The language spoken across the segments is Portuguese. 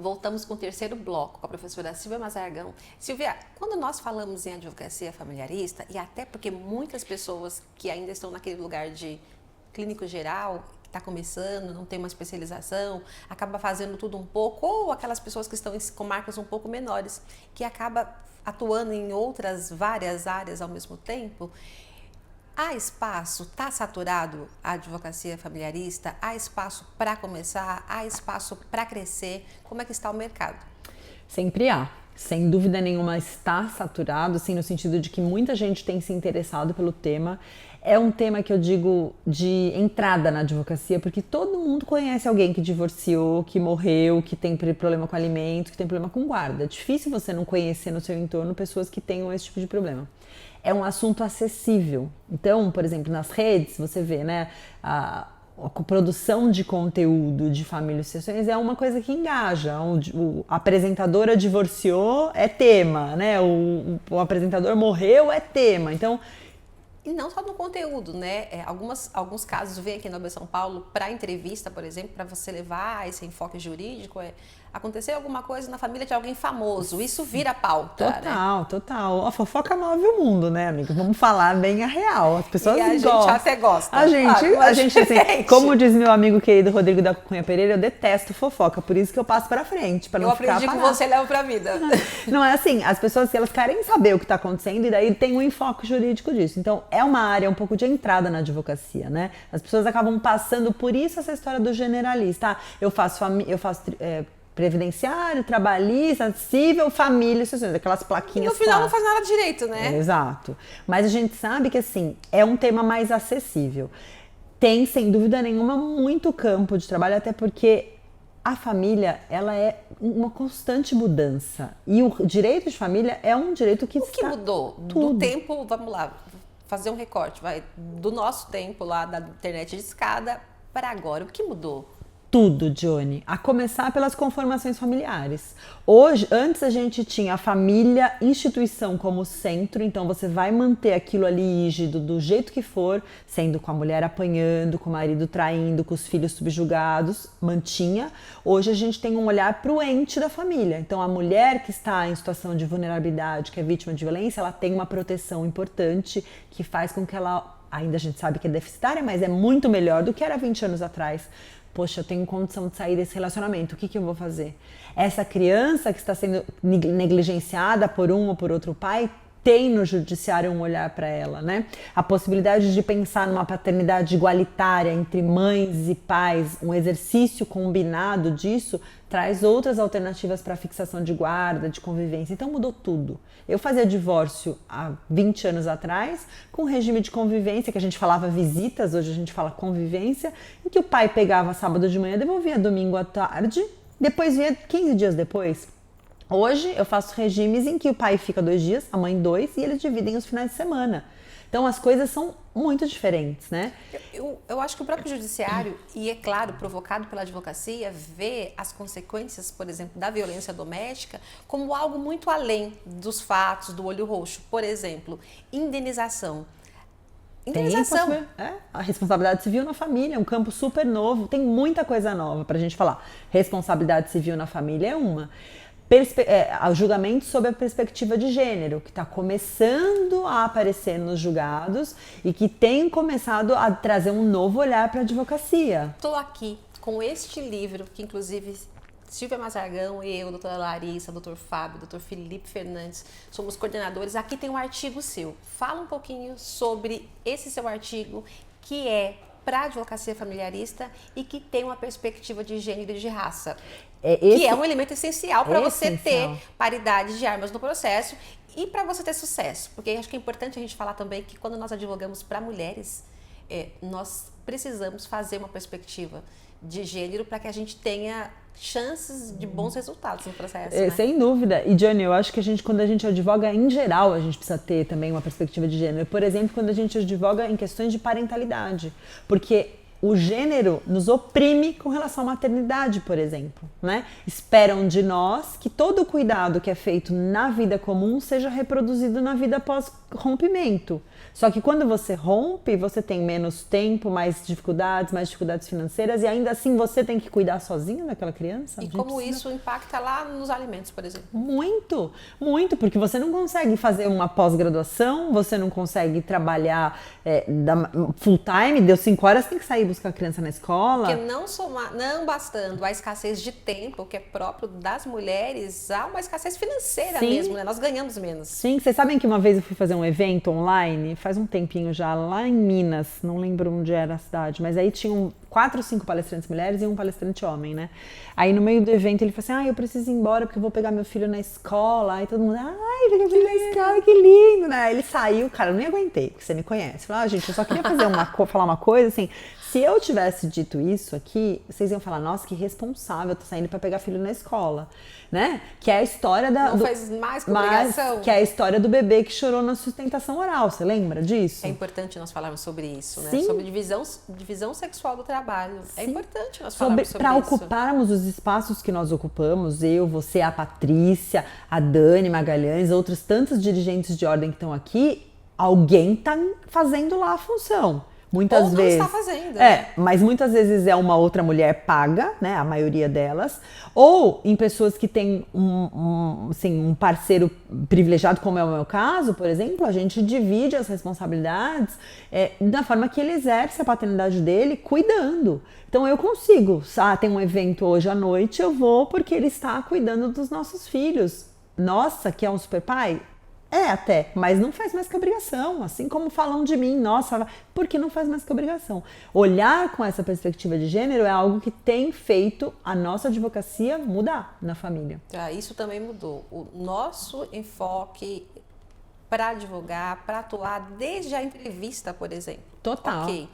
Voltamos com o terceiro bloco com a professora Silvia Mazargão. Silvia, quando nós falamos em advocacia familiarista, e até porque muitas pessoas que ainda estão naquele lugar de clínico geral, que está começando, não tem uma especialização, acaba fazendo tudo um pouco, ou aquelas pessoas que estão com marcas um pouco menores, que acaba atuando em outras várias áreas ao mesmo tempo, há espaço, está saturado a advocacia familiarista? Há espaço para começar? Há espaço para crescer? Como é que está o mercado? Sempre há. Sem dúvida nenhuma está saturado, assim, no sentido de que muita gente tem se interessado pelo tema. É um tema que eu digo de entrada na advocacia, porque todo mundo conhece alguém que divorciou, que morreu, que tem problema com alimentos, que tem problema com guarda. É difícil você não conhecer no seu entorno pessoas que tenham esse tipo de problema. É um assunto acessível. Então, por exemplo, nas redes, você vê, né, a produção de conteúdo de família e sucessões é uma coisa que engaja. A apresentadora divorciou, é tema, né? O apresentador morreu, é tema. Então, e não só no conteúdo, né? Alguns casos vêm aqui no AB São Paulo para entrevista, por exemplo, para você levar esse enfoque jurídico. Aconteceu alguma coisa na família de alguém famoso, isso vira pauta. Total, né? Total. A fofoca move o mundo, né, amiga? Vamos falar bem a real. As pessoas gostam. E a gente até gosta. A gente assim, como diz meu amigo querido Rodrigo da Cunha Pereira, eu detesto fofoca, por isso que eu passo pra frente, pra não ficar parado. Eu aprendi com você e levo pra vida. Não é assim, as pessoas, elas querem saber o que tá acontecendo e daí tem um enfoque jurídico disso. Então, é uma área um pouco de entrada na advocacia, né? As pessoas acabam passando por isso, essa história do generalista. Eu faço previdenciário, trabalhista, civil, família, aquelas plaquinhas. E no final não faz nada direito, né? Exato. Mas a gente sabe que, assim, é um tema mais acessível. Tem, sem dúvida nenhuma, muito campo de trabalho, até porque a família, ela é uma constante mudança. E o direito de família é um direito que O que mudou? Tudo. Do tempo, vamos lá, fazer um recorte, do nosso tempo lá, da internet de escada, para agora. O que mudou? Tudo, Johnny, a começar pelas conformações familiares. Antes a gente tinha a família, instituição como centro, então você vai manter aquilo ali rígido do jeito que for, sendo com a mulher apanhando, com o marido traindo, com os filhos subjugados, mantinha. Hoje a gente tem um olhar para o ente da família. Então a mulher que está em situação de vulnerabilidade, que é vítima de violência, ela tem uma proteção importante que faz com que ela, ainda a gente sabe que é deficitária, mas é muito melhor do que era 20 anos atrás. Poxa, eu tenho condição de sair desse relacionamento, o que eu vou fazer? Essa criança que está sendo negligenciada por um ou por outro pai, tem no judiciário um olhar para ela, né? A possibilidade de pensar numa paternidade igualitária entre mães e pais, um exercício combinado disso, traz outras alternativas para fixação de guarda, de convivência. Então mudou tudo. Eu fazia divórcio há 20 anos atrás, com regime de convivência, que a gente falava visitas, hoje a gente fala convivência, em que o pai pegava sábado de manhã, devolvia domingo à tarde, depois vinha 15 dias depois. Hoje eu faço regimes em que o pai fica 2 dias, a mãe 2, e eles dividem os finais de semana. Então as coisas são muito diferentes, né? Eu acho que o próprio judiciário, e é claro, provocado pela advocacia, vê as consequências, por exemplo, da violência doméstica como algo muito além dos fatos, do olho roxo. Por exemplo, indenização. A responsabilidade civil na família, é um campo super novo, tem muita coisa nova pra gente falar. Responsabilidade civil na família é uma. O julgamento sob a perspectiva de gênero, que está começando a aparecer nos julgados e que tem começado a trazer um novo olhar para a advocacia. Estou aqui com este livro, que inclusive Silvia Mazargão e eu, doutora Larissa, doutor Fábio, doutor Felipe Fernandes, somos coordenadores. Aqui tem um artigo seu. Fala um pouquinho sobre esse seu artigo, que é para a advocacia familiarista e que tem uma perspectiva de gênero e de raça. Que é um elemento essencial para você ter paridade de armas no processo e para você ter sucesso. Porque acho que é importante a gente falar também que quando nós advogamos para mulheres, nós precisamos fazer uma perspectiva de gênero para que a gente tenha chances de bons resultados no processo. Né? Sem dúvida. E, Johnny, eu acho que quando a gente advoga em geral, a gente precisa ter também uma perspectiva de gênero. Por exemplo, quando a gente advoga em questões de parentalidade. Porque o gênero nos oprime com relação à maternidade, por exemplo, né? Esperam de nós que todo o cuidado que é feito na vida comum seja reproduzido na vida pós-rompimento. Só que quando você rompe, você tem menos tempo, mais dificuldades financeiras e ainda assim você tem que cuidar sozinho daquela criança. E como isso impacta lá nos alimentos, por exemplo? Muito, muito, porque você não consegue fazer uma pós-graduação, você não consegue trabalhar full time, deu 5 horas, tem que sair buscar a criança na escola. Porque não bastando a escassez de tempo, que é próprio das mulheres, há uma escassez financeira mesmo, né? Nós ganhamos menos. Sim, vocês sabem que uma vez eu fui fazer um evento online, faz um tempinho já, lá em Minas, não lembro onde era a cidade, mas aí tinham 4 ou 5 palestrantes mulheres e um palestrante homem, né? Aí no meio do evento ele falou assim, eu preciso ir embora porque eu vou pegar meu filho na escola. Aí todo mundo, pega meu filho na escola, que lindo, né? Aí ele saiu, cara, eu nem aguentei, porque você me conhece. Falei, gente, eu só queria falar uma coisa, assim, se eu tivesse dito isso aqui, vocês iam falar, nossa, que responsável, tô saindo pra pegar filho na escola, né? Que é a história Não faz mais que obrigação. Que é a história do bebê que chorou na sustentação oral, você lembra disso? É importante nós falarmos sobre isso, né? Sim. Sobre divisão sexual do trabalho. Sim. É importante nós falarmos sobre para isso. Para ocuparmos os espaços que nós ocupamos, eu, você, a Patrícia, a Dani Magalhães, outros tantos dirigentes de ordem que estão aqui, alguém está fazendo lá a função. Muitas vezes não está fazendo. Né? Mas muitas vezes é uma outra mulher paga, né? A maioria delas. Ou em pessoas que têm um parceiro privilegiado, como é o meu caso, por exemplo, a gente divide as responsabilidades da forma que ele exerce a paternidade dele, cuidando. Então eu consigo, tem um evento hoje à noite, eu vou porque ele está cuidando dos nossos filhos. Nossa, que é um super pai? Até, mas não faz mais que obrigação, assim como falam de mim, nossa, porque não faz mais que obrigação. Olhar com essa perspectiva de gênero é algo que tem feito a nossa advocacia mudar na família. Isso também mudou. O nosso enfoque para advogar, para atuar desde a entrevista, por exemplo. Total. Ok.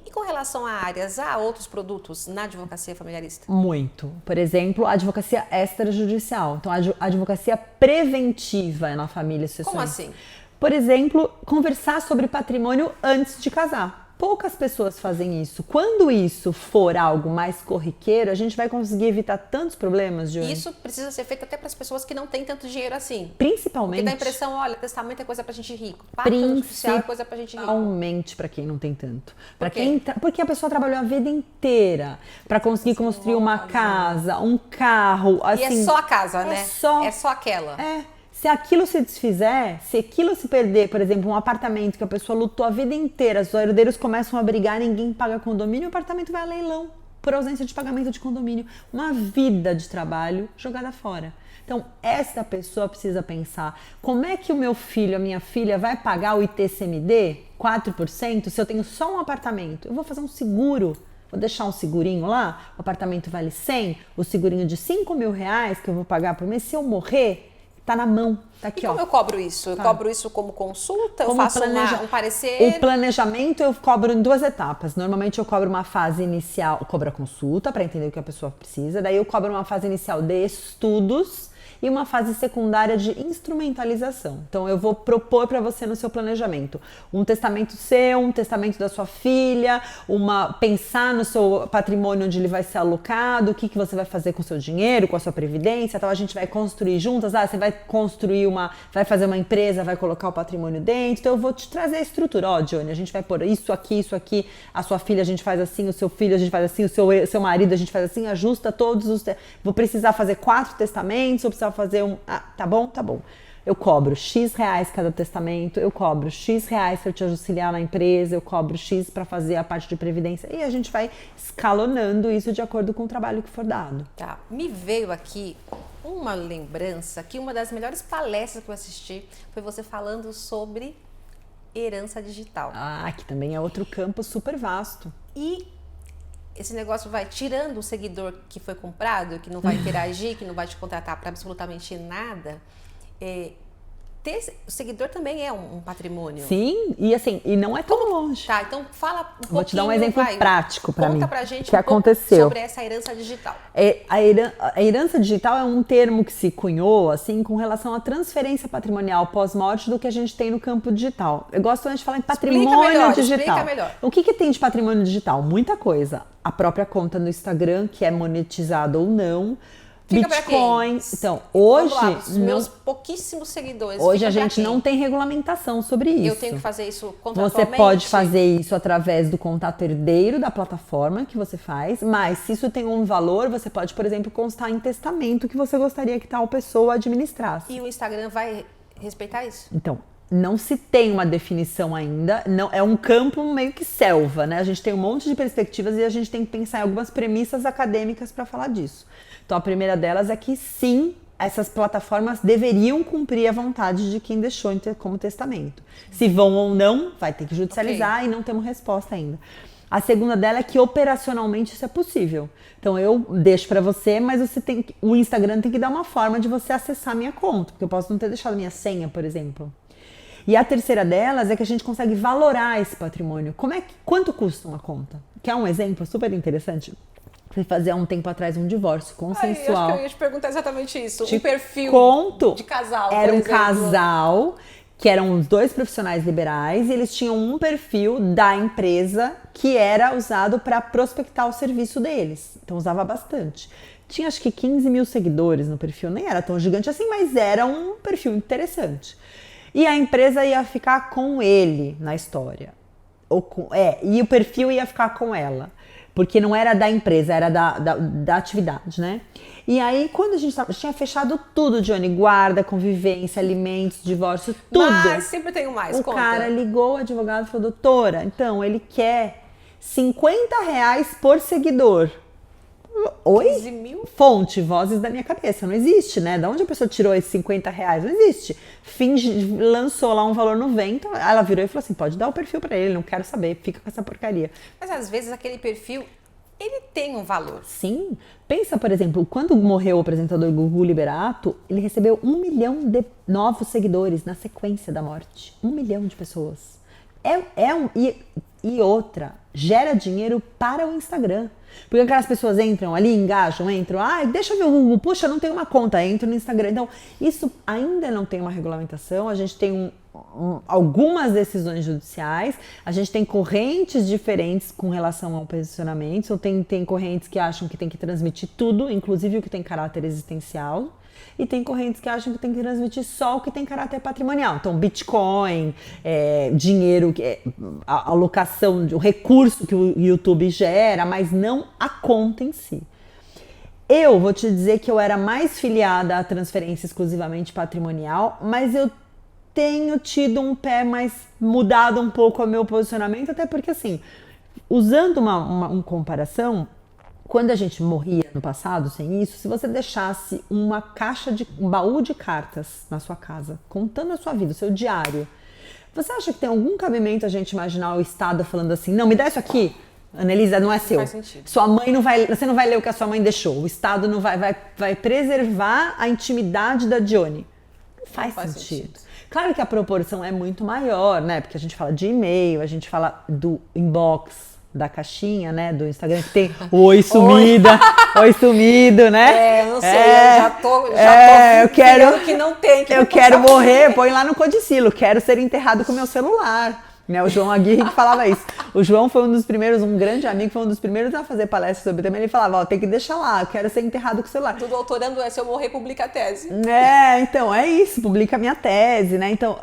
E com relação a áreas, há outros produtos na advocacia familiarista? Muito. Por exemplo, a advocacia extrajudicial. Então, a advocacia preventiva na família. Como assim? Por exemplo, conversar sobre patrimônio antes de casar. Poucas pessoas fazem isso. Quando isso for algo mais corriqueiro, a gente vai conseguir evitar tantos problemas, Johnny. Isso precisa ser feito até para as pessoas que não têm tanto dinheiro assim. Principalmente. Porque dá a impressão, olha, testamento é coisa pra gente rico. Pacto judicial é coisa pra gente rico. Principalmente para quem não tem tanto. Porque a pessoa trabalhou a vida inteira para conseguir construir uma casa, um carro. Assim, e é só a casa, né? É só aquela. Se aquilo se desfizer, se aquilo se perder, por exemplo, um apartamento que a pessoa lutou a vida inteira, os herdeiros começam a brigar, ninguém paga condomínio, o apartamento vai a leilão por ausência de pagamento de condomínio. Uma vida de trabalho jogada fora. Então, esta pessoa precisa pensar, como é que o meu filho, a minha filha vai pagar o ITCMD 4% se eu tenho só um apartamento? Eu vou fazer um seguro. Vou deixar um segurinho lá, o apartamento vale 100, o segurinho de R$5.000 que eu vou pagar por mês, se eu morrer, tá na mão, tá aqui, como eu cobro isso? Eu cobro isso como consulta? Como eu faço um parecer? O planejamento eu cobro em 2 etapas. Normalmente eu cobro uma fase inicial, eu cobro a consulta para entender o que a pessoa precisa, daí eu cobro uma fase inicial de estudos e uma fase secundária de instrumentalização. Então eu vou propor para você no seu planejamento um testamento seu, um testamento da sua filha, pensar no seu patrimônio onde ele vai ser alocado, o que você vai fazer com o seu dinheiro, com a sua previdência. Então a gente vai construir juntas, você vai construir vai fazer uma empresa, vai colocar o patrimônio dentro. Então eu vou te trazer a estrutura, Johnny, a gente vai pôr isso aqui, a sua filha a gente faz assim, o seu filho a gente faz assim, o seu marido a gente faz assim, ajusta todos os... Vou precisar fazer 4 testamentos, vou precisar fazer tá bom. Eu cobro X reais cada testamento, eu cobro X reais para te auxiliar na empresa, eu cobro X para fazer a parte de previdência e a gente vai escalonando isso de acordo com o trabalho que for dado. Tá, me veio aqui uma lembrança que uma das melhores palestras que eu assisti foi você falando sobre herança digital. Que também é outro campo super vasto. E esse negócio vai tirando o seguidor que foi comprado, que não vai interagir, que não vai te contratar para absolutamente nada. O seguidor também é um patrimônio. Sim, e não é tão longe. Tá, então fala um pouquinho. Vou te dar um exemplo prático para mim. Conta pra gente que aconteceu sobre essa herança digital. A herança digital é um termo que se cunhou assim com relação à transferência patrimonial pós-morte do que a gente tem no campo digital. Eu gosto de falar em patrimônio digital. Explica melhor. O que tem de patrimônio digital? Muita coisa. A própria conta no Instagram, que é monetizada ou não. Fica pra Bitcoin. quem? Então, Vamos hoje lá, os meus pouquíssimos seguidores. hoje fica a pra gente quem? não tem regulamentação sobre isso. Eu tenho que fazer isso Você contratualmente? pode fazer isso através do contato herdeiro da plataforma que você faz, mas se isso tem um valor, você pode, por exemplo, constar em testamento que você gostaria que tal pessoa administrasse. E o Instagram vai respeitar isso? Então, não se tem uma definição ainda, não é um campo meio que selva, né? A gente tem um monte de perspectivas e a gente tem que pensar em algumas premissas acadêmicas para falar disso. Então, a primeira delas é que sim, essas plataformas deveriam cumprir a vontade de quem deixou como testamento. Se vão ou não, vai ter que judicializar e não temos resposta ainda. A segunda dela é que operacionalmente isso é possível. Então eu deixo para você, mas o Instagram tem que dar uma forma de você acessar a minha conta, porque eu posso não ter deixado minha senha, por exemplo. E a terceira delas é que a gente consegue valorar esse patrimônio. Quanto custa uma conta? Quer um exemplo super interessante? Fui fazer há um tempo atrás um divórcio consensual. Acho que eu ia te perguntar exatamente isso. Te Um perfil de casal, Era por um exemplo. casal que eram os dois profissionais liberais e eles tinham um perfil da empresa que era usado para prospectar o serviço deles. Então usava bastante. Tinha acho que 15 mil seguidores no perfil, nem era tão gigante assim, mas era um perfil interessante. E a empresa ia ficar com ele na história. E o perfil ia ficar com ela. Porque não era da empresa, era da atividade, né? E aí, quando a gente tinha fechado tudo, Johnny, guarda, convivência, alimentos, divórcio, tudo. Mas sempre tem mais, O conta. cara ligou, o advogado, e falou, doutora, então, ele quer R$50 por seguidor. Oi? 15 mil? Fonte, vozes da minha cabeça. Não existe, né? Da onde a pessoa tirou esses R$50? Não existe. Lançou lá um valor no vento, ela virou e falou assim, pode dar o perfil pra ele, não quero saber, fica com essa porcaria. Mas às vezes aquele perfil, ele tem um valor. Sim. Pensa, por exemplo, quando morreu o apresentador Gugu Liberato, ele recebeu 1 milhão de novos seguidores na sequência da morte. 1 milhão de pessoas. E outra, gera dinheiro para o Instagram. Porque aquelas pessoas entram ali, engajam, deixa eu ver o Google, puxa, não tem uma conta, entro no Instagram. Então, isso ainda não tem uma regulamentação, a gente tem algumas decisões judiciais, a gente tem correntes diferentes com relação ao posicionamento, então tem correntes que acham que tem que transmitir tudo, inclusive o que tem caráter existencial, e tem correntes que acham que tem que transmitir só o que tem caráter patrimonial. Então, Bitcoin, dinheiro, a alocação, o recurso que o YouTube gera, mas não a conta em si. Eu vou te dizer que eu era mais filiada à transferência exclusivamente patrimonial, mas eu tenho tido um pé mais mudado um pouco o meu posicionamento, até porque, assim, usando uma comparação, quando a gente morria no passado sem isso, se você deixasse um baú de cartas na sua casa, contando a sua vida, o seu diário, você acha que tem algum cabimento a gente imaginar o Estado falando assim, não, me dá isso aqui, Anelisa, não é seu. Faz sentido. Sua mãe não vai, você não vai ler o que a sua mãe deixou, o Estado não vai preservar a intimidade da Johnny. Não faz sentido. Claro que a proporção é muito maior, né? Porque a gente fala de e-mail, a gente fala do inbox, da caixinha, né, do Instagram, que tem o oi sumida, oi sumido, né? Eu não sei, eu já tô eu quero que não tem. Eu quero morrer, põe lá no codicilo, quero ser enterrado com meu celular. Né, o João Aguirre que falava isso. O João foi um grande amigo, foi um dos primeiros a fazer palestra sobre o tema. Ele falava, tem que deixar lá, eu quero ser enterrado com o celular. Do doutorando se eu morrer, publica a tese. Então, é isso, publica a minha tese, né? Então,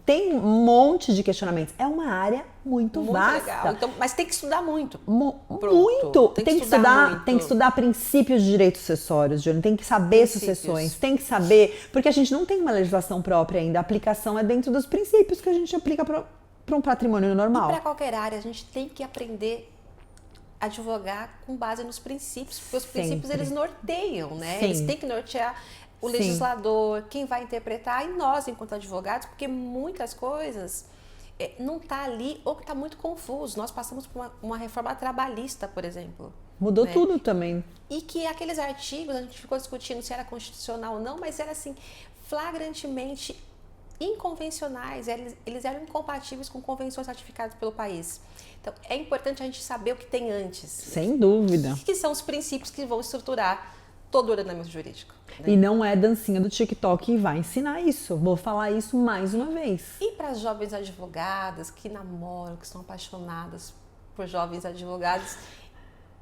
tem um monte de questionamentos. É uma área muito vasta. Legal. Então, mas tem que estudar muito. Muito. Tem que estudar princípios de direitos sucessórios, Júlio. Tem que saber sucessões, tem que saber, porque a gente não tem uma legislação própria ainda. A aplicação é dentro dos princípios que a gente aplica para um patrimônio normal. E para qualquer área, a gente tem que aprender a advogar com base nos princípios, porque os princípios eles norteiam, né? Sim. Eles têm que nortear o legislador, quem vai interpretar e nós, enquanto advogados, porque muitas coisas não está ali ou que está muito confuso. Nós passamos por uma reforma trabalhista, por exemplo. Mudou tudo também. E que aqueles artigos, a gente ficou discutindo se era constitucional ou não, mas era assim, flagrantemente inconvencionais, eles eram incompatíveis com convenções ratificadas pelo país. Então, é importante a gente saber o que tem antes. Sem dúvida. Que são os princípios que vão estruturar todo o ordenamento jurídico. Né? E não é dancinha do TikTok que vai ensinar isso. Vou falar isso mais uma vez. E para as jovens advogadas que namoram, que estão apaixonadas por jovens advogados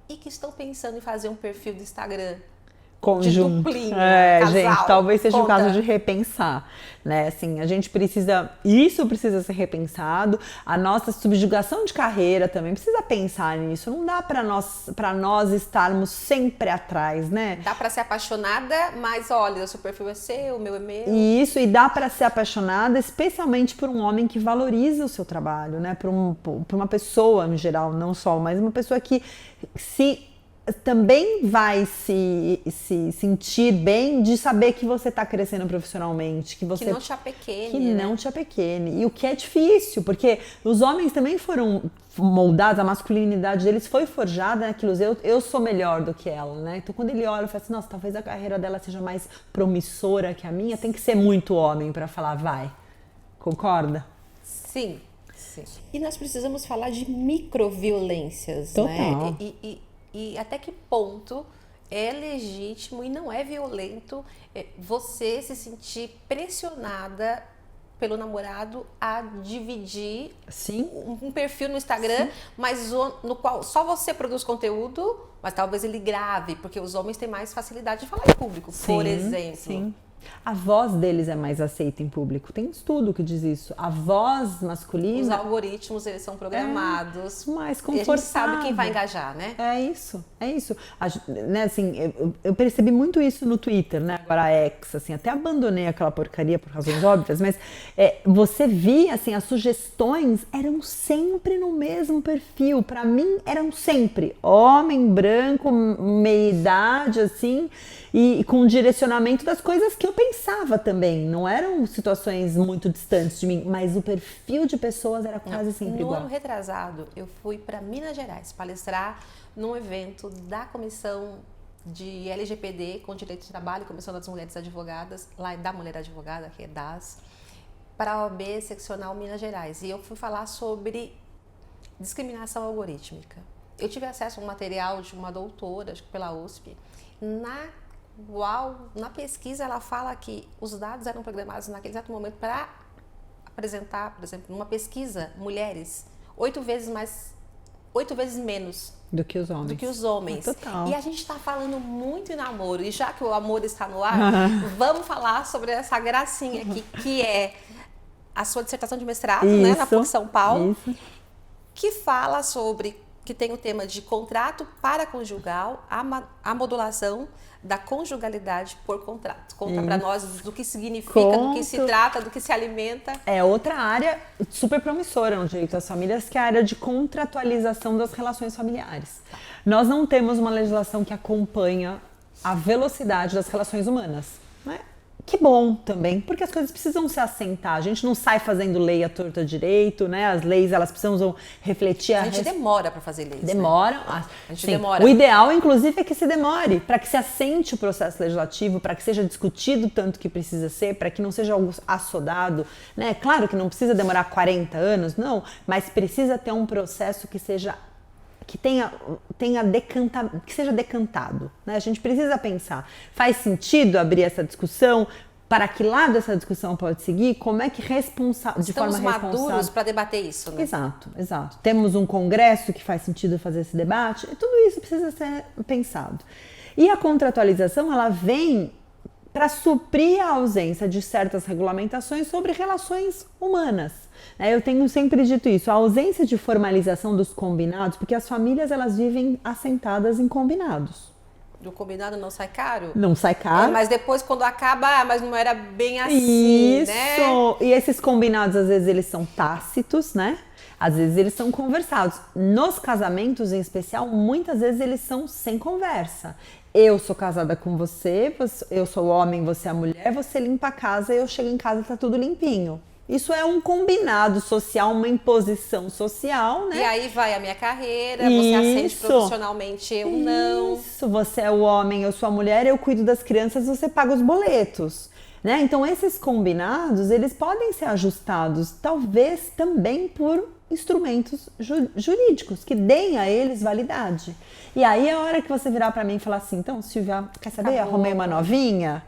e que estão pensando em fazer um perfil do Instagram, conjunto. duplinha, Casal, gente, talvez seja o caso de repensar, né? Assim, a gente precisa, isso precisa ser repensado. A nossa subjugação de carreira também precisa pensar nisso. Não dá para nós estarmos sempre atrás, né? Dá para ser apaixonada, mas olha, o seu perfil é seu, o meu é meu. E dá para ser apaixonada, especialmente por um homem que valoriza o seu trabalho, né? Por uma pessoa em geral, não só, mas uma pessoa que também vai se sentir bem de saber que você está crescendo profissionalmente, que não te apequene. Que não te apequene. E o que é difícil, porque os homens também foram moldados, a masculinidade deles foi forjada naquilo, eu sou melhor do que ela, né? Então quando ele olha e fala assim, nossa, talvez a carreira dela seja mais promissora que a minha, tem que ser muito homem para falar, vai. Concorda? Sim. E nós precisamos falar de microviolências, Total. né? E até que ponto é legítimo e não é violento você se sentir pressionada pelo namorado a dividir um perfil no Instagram, mas no qual só você produz conteúdo, mas talvez ele grave, porque os homens têm mais facilidade de falar em público, por exemplo. Sim. A voz deles é mais aceita em público. Tem um estudo que diz isso. A voz masculina... Os algoritmos, eles são programados. Mais confortável. E a gente sabe quem vai engajar, né? É isso. Né, assim, eu percebi muito isso no Twitter, né? Agora a X, assim, até abandonei aquela porcaria por razões óbvias, mas você via, assim, as sugestões eram sempre no mesmo perfil. Para mim, eram sempre homem branco, meia-idade, assim, e com direcionamento das coisas que eu pensava também. Não eram situações muito distantes de mim, mas o perfil de pessoas era quase sempre igual. No ano retrasado, eu fui para Minas Gerais palestrar num evento da Comissão de LGPD com Direito de Trabalho, Comissão das Mulheres Advogadas, lá da Mulher Advogada, que é DAS, para a OAB Seccional Minas Gerais. E eu fui falar sobre discriminação algorítmica. Eu tive acesso a um material de uma doutora, acho que pela USP. Na pesquisa ela fala que os dados eram programados naquele exato momento para apresentar, por exemplo, numa pesquisa, mulheres 8 vezes menos do que os homens. Total. E a gente está falando muito em namoro, e já que o amor está no ar, vamos falar sobre essa gracinha aqui, que é a sua dissertação de mestrado, né, na PUC São Paulo, que fala sobre, que tem o tema de contrato paraconjugal, a modulação da conjugalidade por contrato. Conta para nós do que significa, do que se trata, do que se alimenta. É outra área super promissora no direito das famílias, que é a área de contratualização das relações familiares. Nós não temos uma legislação que acompanha a velocidade das relações humanas, né? Que bom também, porque as coisas precisam se assentar. A gente não sai fazendo lei à torta direito, né? As leis, elas precisam refletir... A gente demora para fazer leis, Demora. Né? A gente demora. O ideal, inclusive, é que se demore, para que se assente o processo legislativo, para que seja discutido tanto que precisa ser, para que não seja algo assodado, né? Claro que não precisa demorar 40 anos, não, mas precisa ter um processo que seja... que seja decantado, né? A gente precisa pensar, faz sentido abrir essa discussão? Para que lado essa discussão pode seguir? Como é que de forma responsável... Estamos maduros para debater isso, né? Exato. Temos um congresso que faz sentido fazer esse debate, e tudo isso precisa ser pensado. E a contratualização, ela vem para suprir a ausência de certas regulamentações sobre relações humanas. Eu tenho sempre dito isso, a ausência de formalização dos combinados, porque as famílias elas vivem assentadas em combinados. O combinado não sai caro? Não sai caro. Mas depois quando acaba, mas não era bem assim, isso. Né? E esses combinados, às vezes, eles são tácitos, né? Às vezes eles são conversados. Nos casamentos, em especial, muitas vezes eles são sem conversa. Eu sou casada com você, eu sou o homem, você é a mulher, você limpa a casa, eu chego em casa e tá tudo limpinho. Isso é um combinado social, uma imposição social, né? E aí vai a minha carreira, você ascende profissionalmente, eu não. Isso, você é o homem, eu sou a mulher, eu cuido das crianças, você paga os boletos. Né? Então, esses combinados, eles podem ser ajustados, talvez também por instrumentos jurídicos, que deem a eles validade. E aí, a hora que você virar para mim e falar assim, então, Silvia, quer saber? Arrumei uma novinha,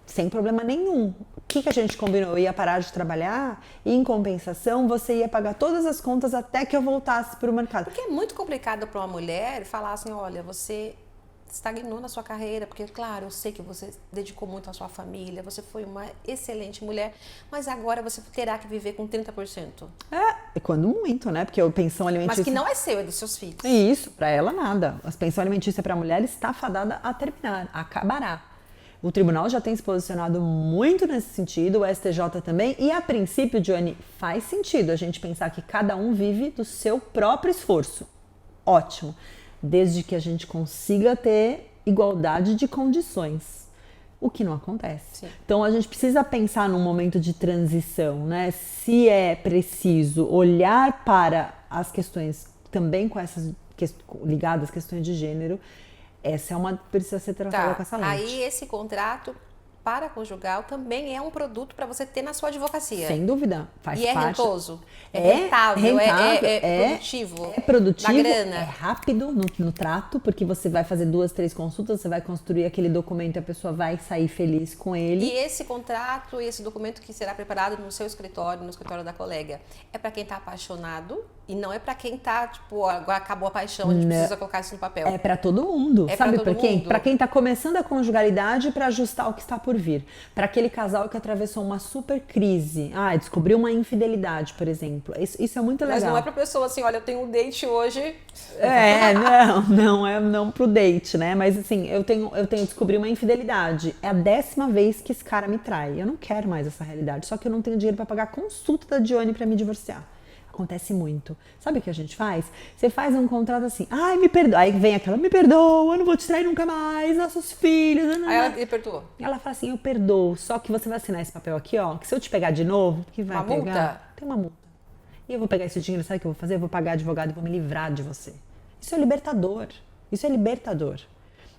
sem problema nenhum. O que a gente combinou? Eu ia parar de trabalhar e, em compensação, você ia pagar todas as contas até que eu voltasse para o mercado. Porque é muito complicado para uma mulher falar assim, olha, você estagnou na sua carreira, porque, claro, eu sei que você dedicou muito à sua família, você foi uma excelente mulher, mas agora você terá que viver com 30%. É quando muito, né? Porque a pensão alimentícia... Mas que não é seu, é dos seus filhos. Isso, para ela nada. A pensão alimentícia para a mulher está fadada a terminar, acabará. O tribunal já tem se posicionado muito nesse sentido, o STJ também, e a princípio, Johnny, faz sentido a gente pensar que cada um vive do seu próprio esforço. Ótimo, desde que a gente consiga ter igualdade de condições, o que não acontece. Sim. Então a gente precisa pensar num momento de transição, né? Se é preciso olhar para as questões também com essas ligadas às questões de gênero, essa é uma precisa ser tratada com essa lente. Aí esse contrato paraconjugal também é um produto para você ter na sua advocacia. Sem dúvida, faz parte. E é rentoso, é rentável, é produtivo. É produtivo, na grana. É rápido no trato, porque você vai fazer 2, 3 consultas, você vai construir aquele documento e a pessoa vai sair feliz com ele. E esse contrato, esse documento que será preparado no seu escritório, no escritório da colega, é para quem está apaixonado e não é para quem está, tipo, agora acabou a paixão, a gente precisa colocar isso no papel. É para todo mundo. É Sabe para quem? Para quem está começando a conjugalidade para ajustar o que está por vir. Para aquele casal que atravessou uma super crise. Descobriu uma infidelidade, por exemplo. Isso é muito legal. Mas não é para pessoa assim, olha, eu tenho um date hoje. Não pro date, né? Mas assim, eu descobri uma infidelidade. É a 10ª vez que esse cara me trai. Eu não quero mais essa realidade. Só que eu não tenho dinheiro para pagar a consulta da Dione para me divorciar. Acontece muito. Sabe o que a gente faz? Você faz um contrato assim, me perdoa. Aí vem aquela, me perdoa, eu não vou te trair nunca mais, nossos filhos. Aí ela me perdoou. Ela fala assim, eu perdoo, só que você vai assinar esse papel aqui, ó, que se eu te pegar de novo, que vai pegar? Multa? Tem uma multa. E eu vou pegar esse dinheiro, sabe o que eu vou fazer? Eu vou pagar advogado e vou me livrar de você. Isso é libertador. Isso é libertador.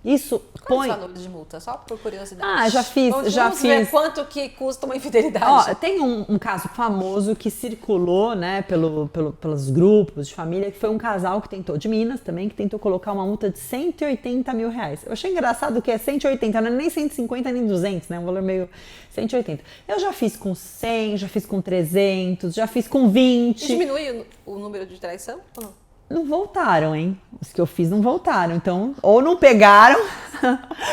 Isso Quais os valores de multa? Só por curiosidade. Já fiz. Vamos ver quanto que custa uma infidelidade. Tem um caso famoso que circulou, né, pelos grupos de família, que foi um casal que tentou, de Minas também, que tentou colocar uma multa de 180 mil reais. Eu achei engraçado que é 180, não é nem 150 nem 200, né, um valor meio 180. Eu já fiz com 100, já fiz com 300, já fiz com 20. E diminui o número de traição ou não? Não voltaram, hein? Os que eu fiz não voltaram. Então, ou não pegaram,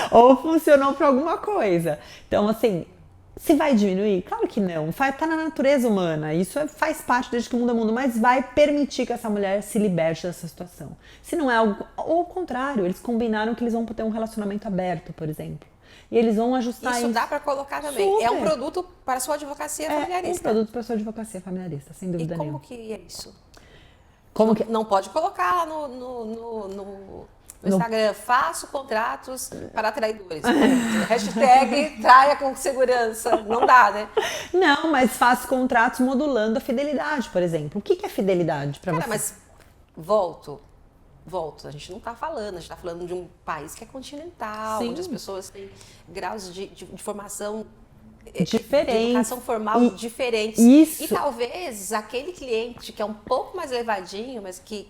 ou funcionou para alguma coisa. Então, assim, se vai diminuir? Claro que não. Tá na natureza humana. Isso faz parte desde que o mundo é mundo, mas vai permitir que essa mulher se liberte dessa situação. Se não é algo... Ou ao contrário, eles combinaram que eles vão ter um relacionamento aberto, por exemplo. E eles vão ajustar isso. Isso dá para colocar também. Super. É um produto para a sua advocacia familiarista. É um produto para a sua advocacia familiarista, sem dúvida nenhuma. E como que é isso? Como que... Não pode colocar lá no Instagram, faço contratos para traidores. Hashtag traia com segurança. Não dá, né? Não, mas faço contratos modulando a fidelidade, por exemplo. O que é fidelidade para você? Mas volto. A gente não está falando, a gente está falando de um país que é continental, Sim. onde as pessoas têm graus de formação diferentes. De educação formal diferentes. Isso. E talvez aquele cliente que é um pouco mais levadinho, mas que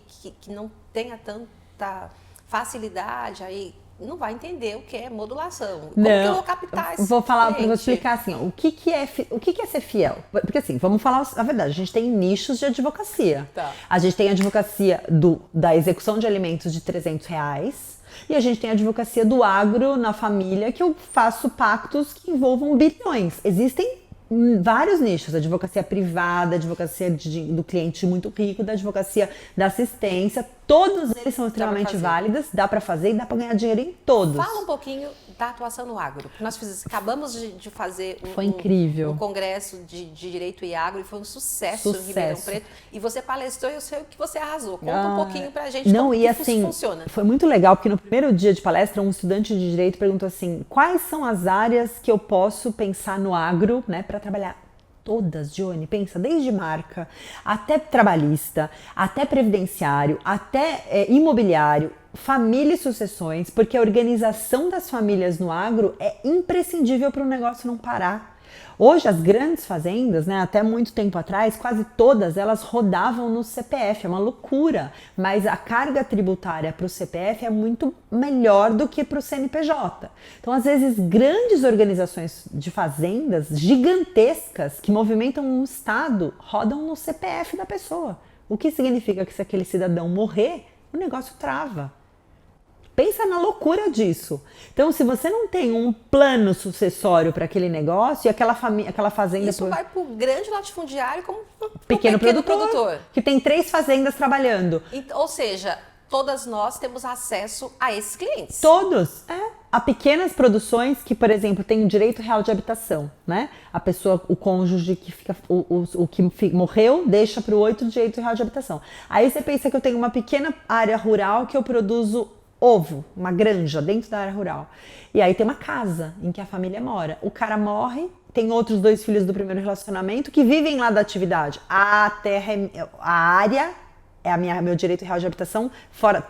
não tenha tanta facilidade, aí não vai entender o que é modulação. Como que eu vou captar esse vou explicar assim, o que é ser fiel? Porque assim, vamos falar a verdade, a gente tem nichos de advocacia. Tá. A gente tem a advocacia da execução de alimentos de R$300, e a gente tem a advocacia do agro na família, que eu faço pactos que envolvam bilhões. Existem vários nichos, advocacia privada, advocacia do cliente muito rico, da advocacia da assistência, todos eles são extremamente válidos, dá para fazer e dá para ganhar dinheiro em todos. Fala um pouquinho da atuação no agro. Nós acabamos de fazer um congresso de direito e agro e foi um sucesso em Ribeirão Preto. E você palestrou e eu sei que você arrasou. Conta um pouquinho pra gente como isso funciona. Foi muito legal, porque no primeiro dia de palestra, um estudante de direito perguntou assim, quais são as áreas que eu posso pensar no agro, né, para trabalhar? Todas, Johnny, pensa, desde marca, até trabalhista, até previdenciário, até imobiliário, família e sucessões, porque a organização das famílias no agro é imprescindível para o negócio não parar. Hoje, as grandes fazendas, né, até muito tempo atrás, quase todas elas rodavam no CPF, é uma loucura, mas a carga tributária para o CPF é muito melhor do que para o CNPJ. Então, às vezes, grandes organizações de fazendas gigantescas que movimentam um estado rodam no CPF da pessoa, o que significa que se aquele cidadão morrer, o negócio trava. Pensa na loucura disso. Então, se você não tem um plano sucessório para aquele negócio e aquela fazenda... Isso vai para o grande latifundiário como para o pequeno produtor, produtor, que tem 3 fazendas trabalhando. Ou seja, todas nós temos acesso a esses clientes. Todos, Há pequenas produções que, por exemplo, tem o direito real de habitação, né? A pessoa, o cônjuge que fica, o que morreu, deixa para o outro direito real de habitação. Aí você pensa que eu tenho uma pequena área rural que eu produzo ovo, uma granja dentro da área rural. E aí tem uma casa em que a família mora. O cara morre, tem outros 2 filhos do primeiro relacionamento que vivem lá da atividade. A área é meu direito real de habitação,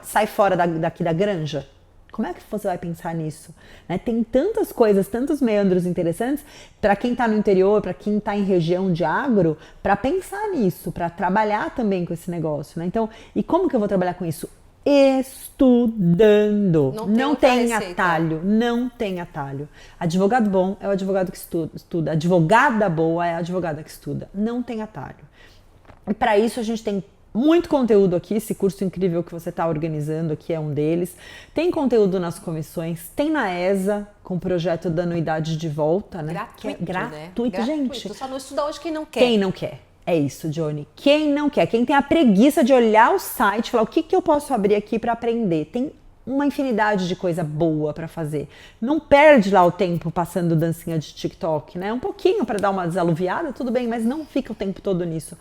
sai fora daqui da granja. Como é que você vai pensar nisso? Né? Tem tantas coisas, tantos meandros interessantes para quem está no interior, para quem está em região de agro, para pensar nisso, para trabalhar também com esse negócio. Né? Então, e como que eu vou trabalhar com isso? Estudando. Não tem atalho, não tem atalho. Advogado bom é o advogado que estuda. Advogada boa é a advogada que estuda. Não tem atalho. E para isso a gente tem muito conteúdo aqui, esse curso incrível que você está organizando aqui é um deles. Tem conteúdo nas comissões, tem na ESA, com o projeto da anuidade de volta, né? Gratuito, gratuito, né? gente. Gratuito. Só não estuda hoje quem não quer. Quem não quer. É isso, Johnny. Quem não quer, quem tem a preguiça de olhar o site e falar o que eu posso abrir aqui para aprender. Tem uma infinidade de coisa boa para fazer. Não perde lá o tempo passando dancinha de TikTok, né? Um pouquinho para dar uma desaluviada, tudo bem, mas não fica o tempo todo nisso.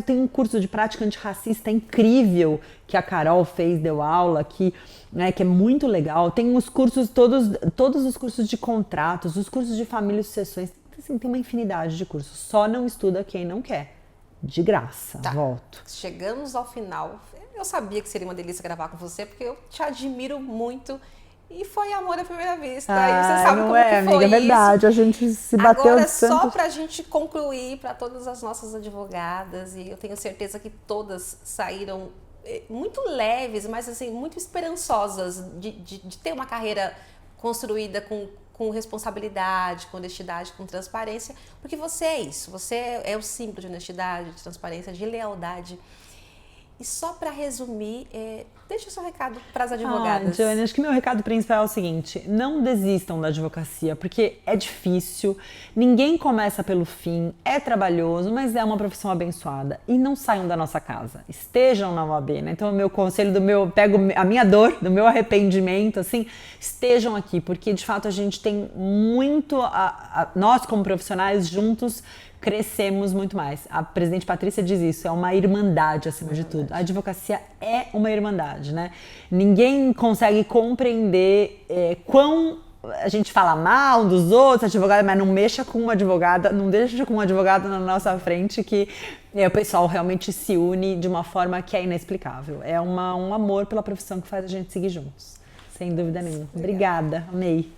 Tem um curso de prática antirracista incrível que a Carol deu aula, que é muito legal. Tem os cursos, todos os cursos de contratos, os cursos de família e sucessões. Assim, tem uma infinidade de cursos. Só não estuda quem não quer. De graça, volto. Chegamos ao final. Eu sabia que seria uma delícia gravar com você, porque eu te admiro muito. E foi amor à primeira vista. E você sabe como que foi amiga, é verdade. A gente se bateu agora, de tanto... só para a gente concluir para todas as nossas advogadas, e eu tenho certeza que todas saíram muito leves, mas assim, muito esperançosas de ter uma carreira construída com responsabilidade, com honestidade, com transparência, porque você é isso. Você é o símbolo de honestidade, de transparência, de lealdade. E só para resumir, deixa o seu recado para as advogadas. Johnny, acho que meu recado principal é o seguinte: não desistam da advocacia, porque é difícil, ninguém começa pelo fim, é trabalhoso, mas é uma profissão abençoada. E não saiam da nossa casa, estejam na OAB, né? Então, o meu conselho, pego a minha dor, do meu arrependimento, assim, estejam aqui, porque de fato a gente tem muito, nós como profissionais juntos, crescemos muito mais. A presidente Patrícia diz isso, é uma irmandade acima de tudo. A advocacia é uma irmandade, né? Ninguém consegue compreender quão a gente fala mal dos outros advogados, mas não mexa com uma advogada, não deixa com um advogado na nossa frente que o pessoal realmente se une de uma forma que é inexplicável. É um amor pela profissão que faz a gente seguir juntos, sem dúvida nenhuma. Obrigada, amei.